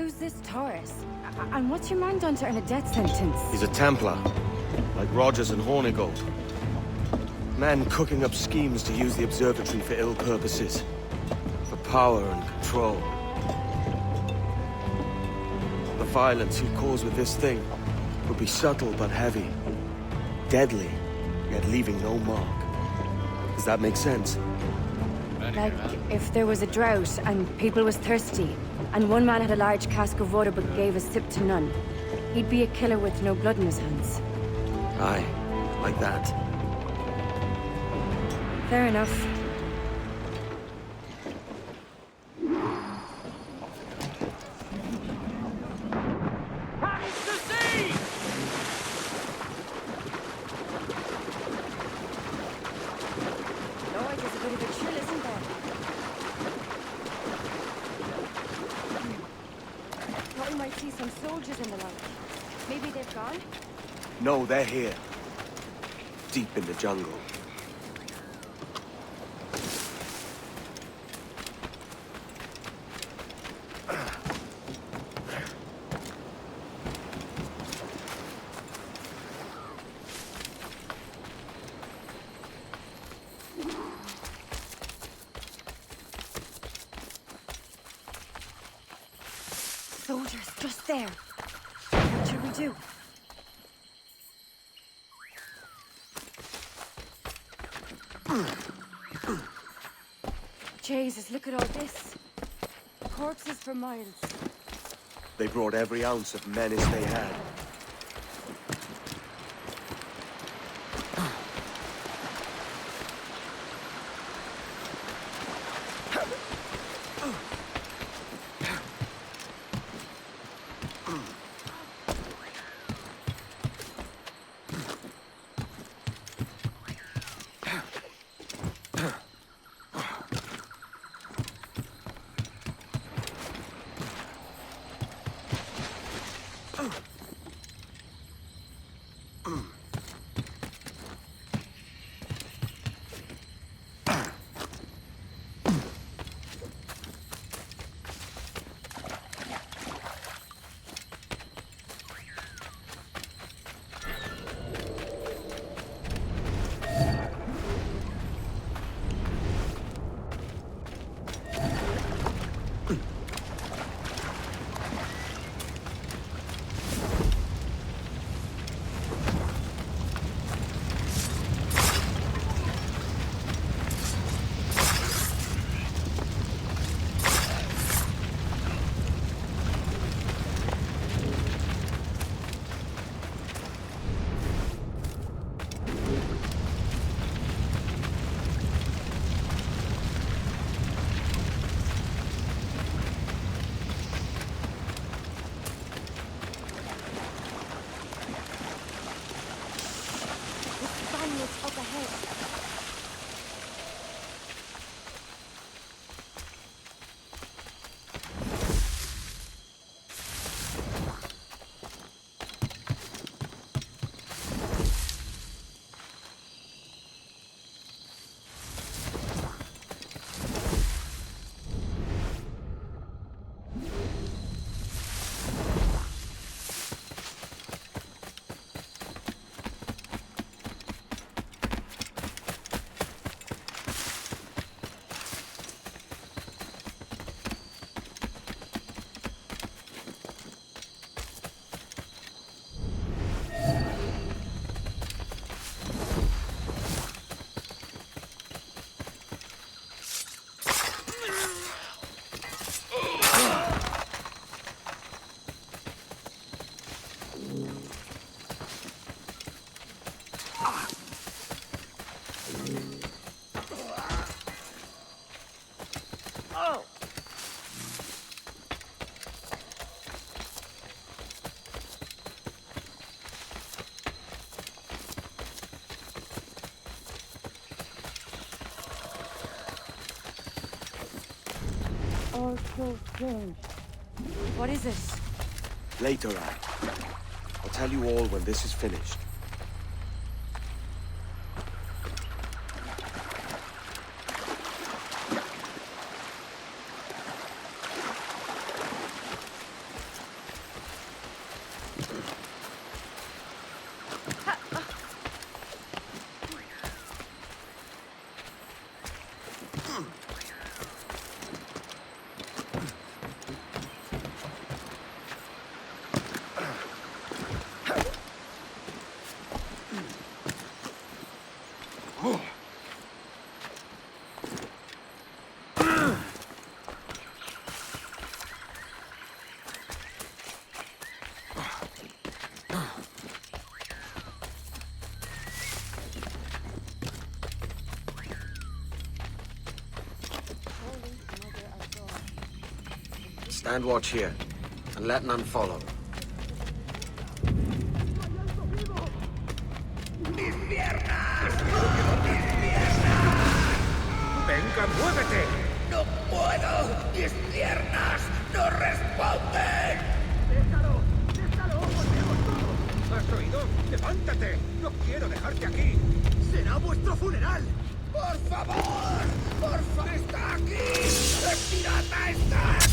Who's this Taurus? And what's your man done to earn a death sentence? He's a Templar, like Rogers and Hornigold. Man cooking up schemes to use the observatory for ill purposes. For power and control. The violence he'd cause with this thing would be subtle but heavy. Deadly, yet leaving no mark. Does that make sense? Like, if there was a drought and people was thirsty, and one man had a large cask of water but gave a sip to none, he'd be a killer with no blood in his hands. Aye, like that. Fair enough. No, they're here. Deep in the jungle. Soldiers, just there. What should we do? Jesus, look at all this. Corpses for miles. They brought every ounce of menace they had. All so strange. What is it? Later, Anne. I'll tell you all when this is finished. Stand watch here, and let none follow. ¡Mis piernas! ¡Mis piernas! ¡Venga, muévete! ¡No puedo! ¡Mis piernas no responden! ¡Déjalo! ¡Déjalo! ¡Volvemos todos! ¿Has oído? ¡Levántate! ¡No quiero dejarte aquí! ¡Será vuestro funeral! ¡Por favor! ¡Por favor! ¡Está aquí! ¡El pirata está aquí!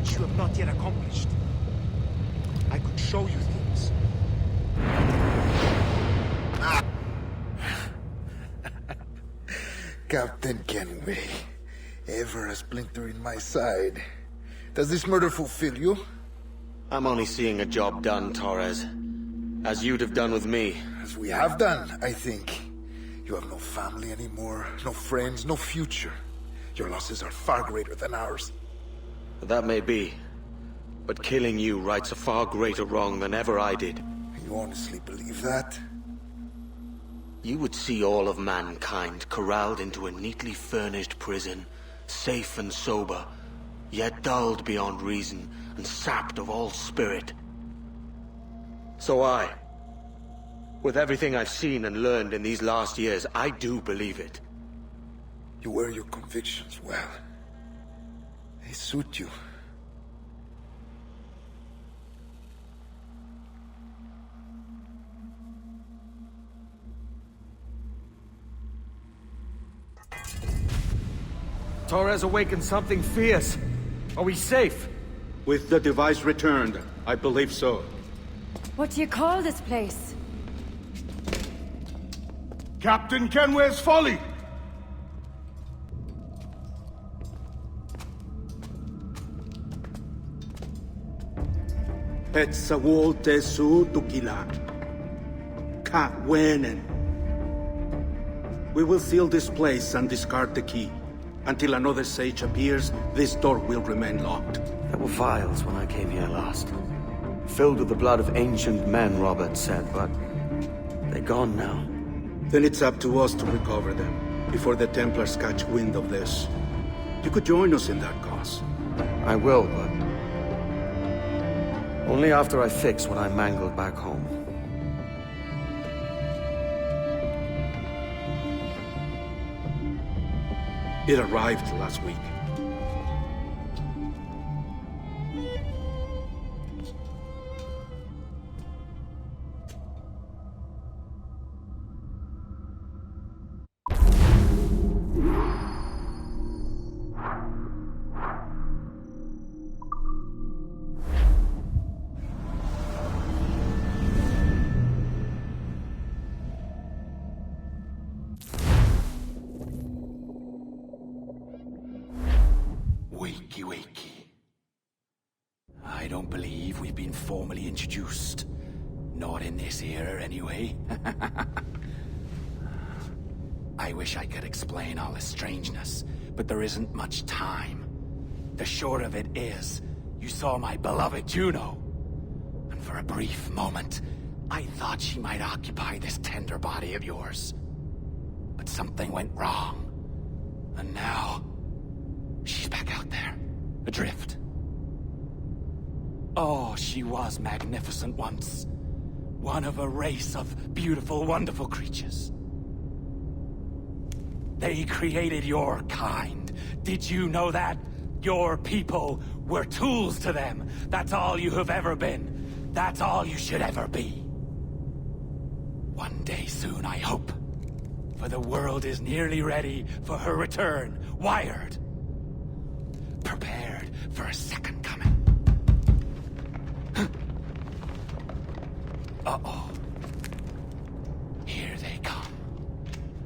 You have not yet accomplished. I could show you things. Captain Kenway, ever a splinter in my side. Does this murder fulfill you? I'm only seeing a job done, Torres. As you'd have done with me. As we have done, I think. You have no family anymore, no friends, no future. Your losses are far greater than ours. That may be. But killing you rights a far greater wrong than ever I did. You honestly believe that? you would see all of mankind corralled into a neatly furnished prison, safe and sober, yet dulled beyond reason and sapped of all spirit. So with everything I've seen and learned in these last years, I do believe it. You wear your convictions well. They suit you. Torres awakened something fierce. Are we safe? With the device returned, I believe so. What do you call this place? Captain Kenway's Folly! Etsawol tesu tukila. Ka wenen. We will seal this place and discard the key. Until another sage appears, this door will remain locked. There were vials when I came here last. Filled with the blood of ancient men, Robert said, but they're gone now. Then it's up to us to recover them, before the Templars catch wind of this. You could join us in that cause. I will, but only after I fix what I mangled back home. It arrived last week. Wakey, wakey. I don't believe we've been formally introduced. Not in this era, anyway. I wish I could explain all the strangeness, but there isn't much time. The short of it is, you saw my beloved Juno. And for a brief moment, I thought she might occupy this tender body of yours. But something went wrong. And now, she's back out there, adrift. Oh, she was magnificent once. One of a race of beautiful, wonderful creatures. They created your kind. Did you know that? Your people were tools to them. That's all you have ever been. That's all you should ever be. One day soon, I hope. For the world is nearly ready for her return. Wired. Prepared for a second coming. Uh-oh. Here they come.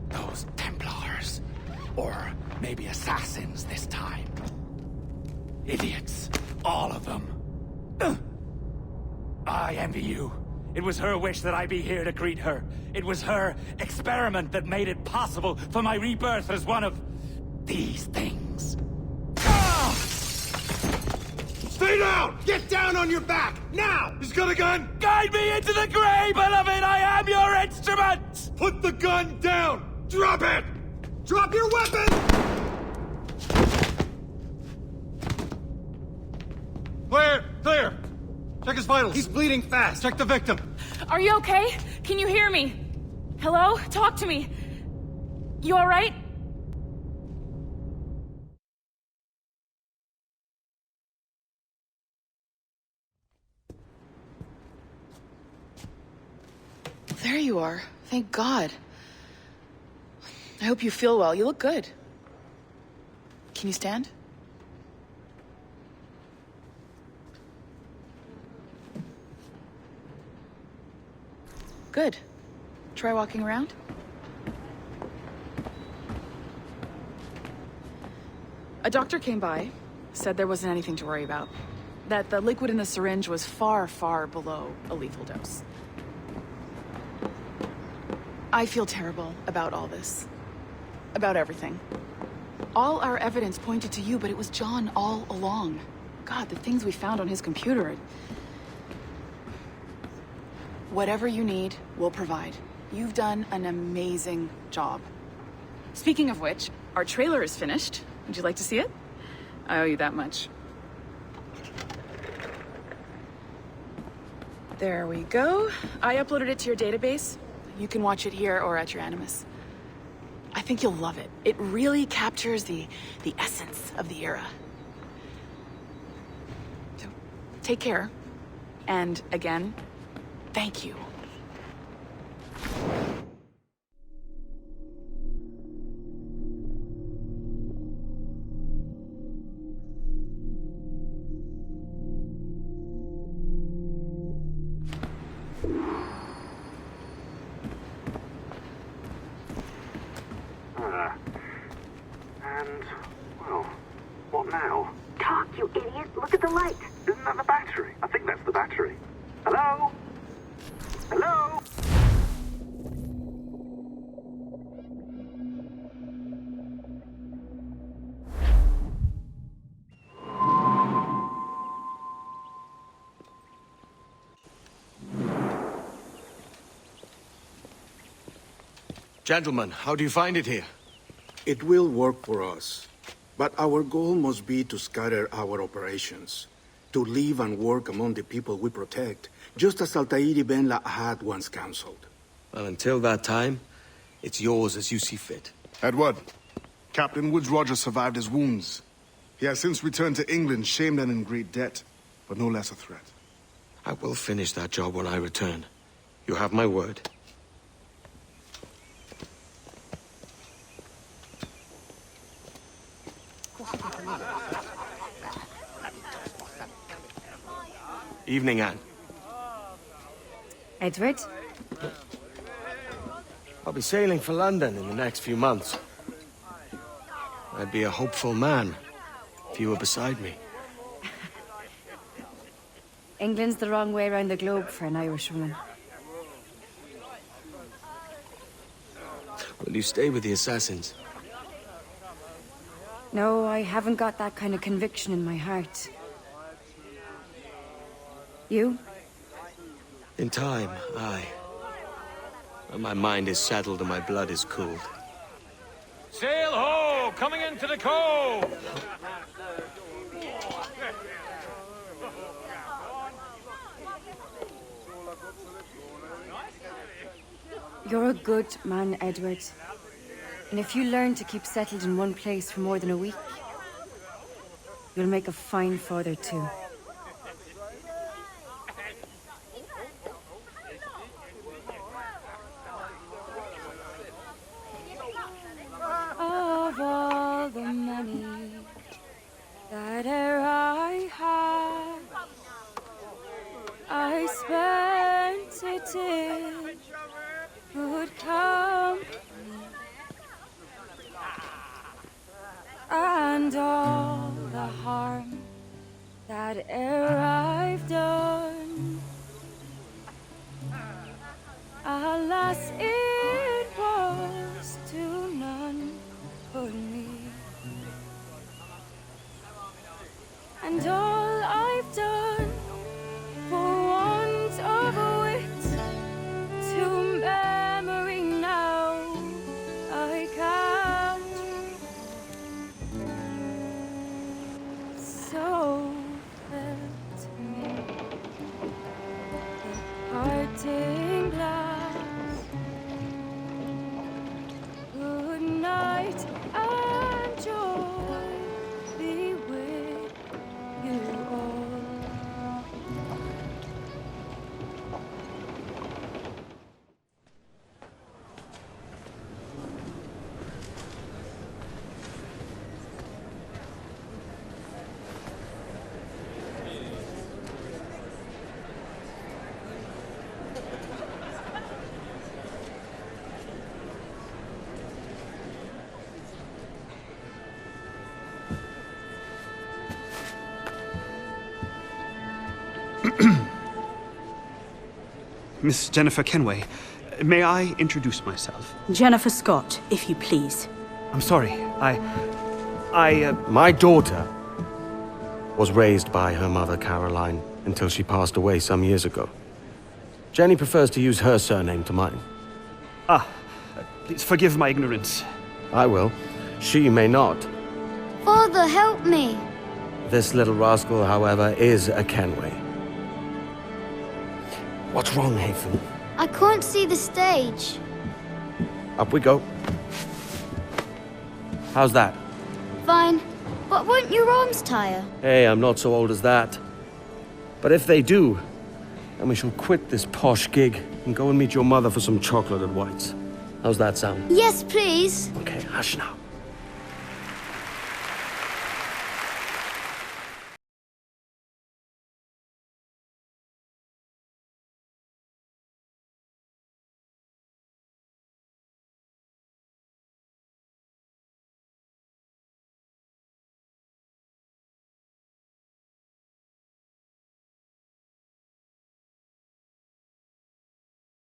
Those Templars. Or maybe assassins this time. Idiots. All of them. I envy you. It was her wish that I be here to greet her. It was her experiment that made it possible for my rebirth as one of these things. Stay down! Get down on your back! Now! He's got a gun! Guide me into the grave, beloved! I am your instrument! Put the gun down! Drop it! Drop your weapon! Clear! Clear! Check his vitals. He's bleeding fast. Check the victim. Are you okay? Can you hear me? Hello? Talk to me. You alright? There you are. Thank God. I hope you feel well. You look good. Can you stand? Good. Try walking around. A doctor came by, said there wasn't anything to worry about. That the liquid in the syringe was far, far below a lethal dose. I feel terrible about all this. About everything. All our evidence pointed to you, but it was John all along. God, the things we found on his computer. Whatever you need, we'll provide. You've done an amazing job. Speaking of which, our trailer is finished. Would you like to see it? I owe you that much. There we go. I uploaded it to your database. You can watch it here or at your Animus. I think you'll love it. It really captures the essence of the era. So, take care. And again, thank you. And, well, what now? Talk, you idiot! Look at the light! Isn't that the battery? I think that's the battery. Hello? Hello? Gentlemen, how do you find it here? It will work for us. But our goal must be to scatter our operations. To live and work among the people we protect, just as Altair Ben Lahad once counseled. Well, until that time, it's yours as you see fit. Edward, Captain Woods Rogers survived his wounds. He has since returned to England, shamed and in great debt, but no less a threat. I will finish that job when I return. You have my word. Evening, Anne. Edward? I'll be sailing for London in the next few months. I'd be a hopeful man if you were beside me. England's the wrong way around the globe for an Irishwoman. Will you stay with the assassins? No, I haven't got that kind of conviction in my heart. You? In time, aye. When my mind is settled and my blood is cooled. Sail ho! Coming into the cove! You're a good man, Edward. And if you learn to keep settled in one place for more than a week, you'll make a fine father too. Of all the money that e'er I had, I spent it in good company, and all the harm that e'er I've done, alas, it was to none but me. And all I've done for want of a wit to memory now I can't. So felt me the parting glass. Good night and joy be with you all. Miss Jennifer Kenway, may I introduce myself? Jennifer Scott, if you please. I'm sorry, My daughter was raised by her mother, Caroline, until she passed away some years ago. Jenny prefers to use her surname to mine. Please forgive my ignorance. I will. She may not. Father, help me. This little rascal, however, is a Kenway. What's wrong, Haytham? I can't see the stage. Up we go. How's that? Fine. But won't your arms tire? Hey, I'm not so old as that. But if they do, then we shall quit this posh gig and go and meet your mother for some chocolate and whites. How's that sound? Yes, please. Okay, hush now.